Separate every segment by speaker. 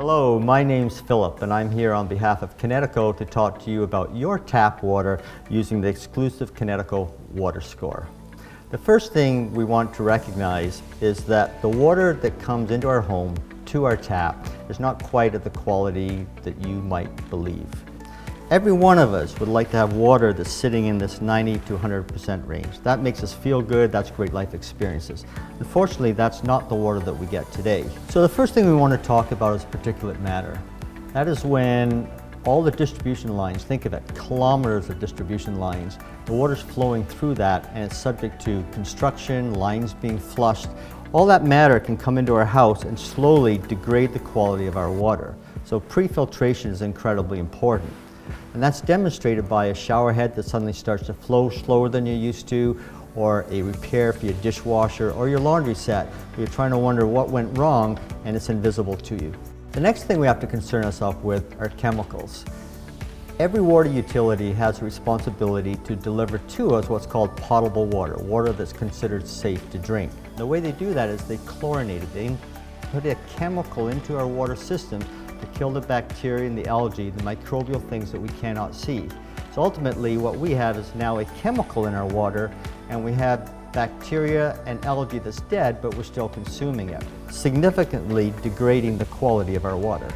Speaker 1: Hello, my name's Philip and I'm here on behalf of Kinetico to talk to you about your tap water using the exclusive Kinetico Water Score. The first thing we want to recognize is that the water that comes into our home to our tap is not quite at the quality that you might believe. Every one of us would like to have water that's sitting in this 90 to 100% range. That makes us feel good, that's great life experiences. Unfortunately, that's not the water that we get today. So the first thing we want to talk about is particulate matter. That is when all the distribution lines, think of it, kilometers of distribution lines, the water's flowing through that and it's subject to construction, lines being flushed. All that matter can come into our house and slowly degrade the quality of our water. So pre-filtration is incredibly important. And that's demonstrated by a shower head that suddenly starts to flow slower than you're used to, or a repair for your dishwasher or your laundry set where you're trying to wonder what went wrong and it's invisible to you. The next thing we have to concern ourselves with are chemicals. Every water utility has a responsibility to deliver to us what's called potable water, water that's considered safe to drink. The way they do that is they chlorinate it. They put a chemical into our water system to kill the bacteria and the algae, the microbial things that we cannot see. So ultimately what we have is now a chemical in our water, and we have bacteria and algae that's dead, but we're still consuming it, significantly degrading the quality of our water.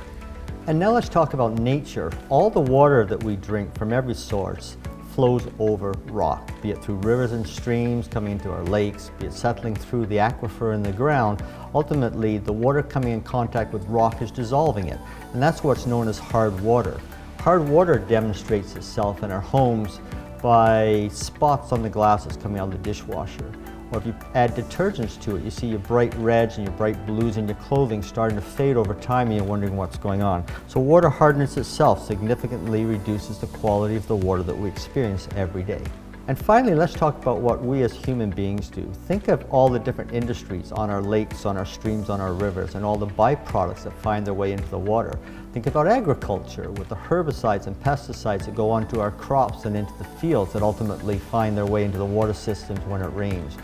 Speaker 1: And now let's talk about nature. All the water that we drink from every source flows over rock, be it through rivers and streams coming into our lakes, be it settling through the aquifer in the ground. Ultimately, the water coming in contact with rock is dissolving it, and that's what's known as hard water. Hard water demonstrates itself in our homes by spots on the glasses coming out of the dishwasher. Or if you add detergents to it, you see your bright reds and your bright blues in your clothing starting to fade over time and you're wondering what's going on. So water hardness itself significantly reduces the quality of the water that we experience every day. And finally, let's talk about what we as human beings do. Think of all the different industries on our lakes, on our streams, on our rivers, and all the byproducts that find their way into the water. Think about agriculture with the herbicides and pesticides that go onto our crops and into the fields that ultimately find their way into the water systems when it rains.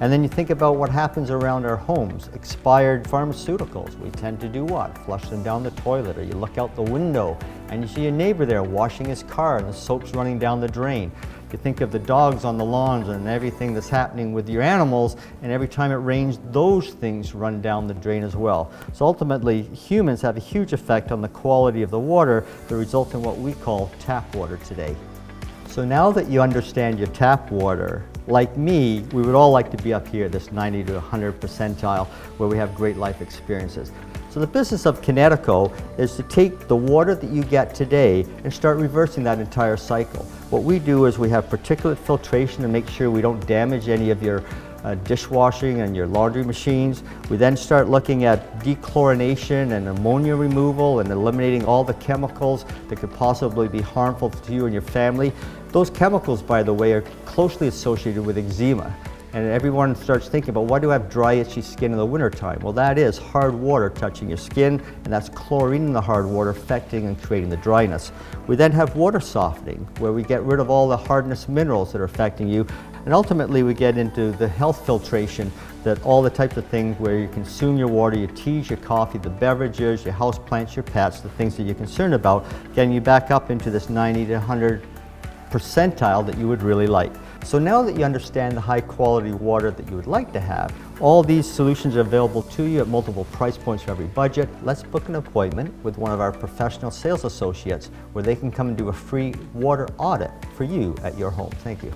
Speaker 1: And then you think about what happens around our homes. Expired pharmaceuticals, we tend to do what? Flush them down the toilet, or you look out the window and you see your neighbor there washing his car and the soap's running down the drain. You think of the dogs on the lawns and everything that's happening with your animals, and every time it rains, those things run down the drain as well. So ultimately, humans have a huge effect on the quality of the water that results in what we call tap water today. So now that you understand your tap water, like me, we would all like to be up here, this 90 to 100 percentile, where we have great life experiences. So the business of Kinetico is to take the water that you get today and start reversing that entire cycle. What we do is we have particulate filtration to make sure we don't damage any of your dishwashing and your laundry machines. We then start looking at dechlorination and ammonia removal and eliminating all the chemicals that could possibly be harmful to you and your family. Those chemicals, by the way, are closely associated with eczema. And everyone starts thinking about, why do I have dry, itchy skin in the wintertime? Well, that is hard water touching your skin, and that's chlorine in the hard water affecting and creating the dryness. We then have water softening, where we get rid of all the hardness minerals that are affecting you. And ultimately, we get into the health filtration, that all the types of things where you consume your water, your teas, your coffee, the beverages, your house plants, your pets, the things that you're concerned about, getting you back up into this 90 to 100 percentile that you would really like. So now that you understand the high quality water that you would like to have, all these solutions are available to you at multiple price points for every budget. Let's book an appointment with one of our professional sales associates where they can come and do a free water audit for you at your home. Thank you.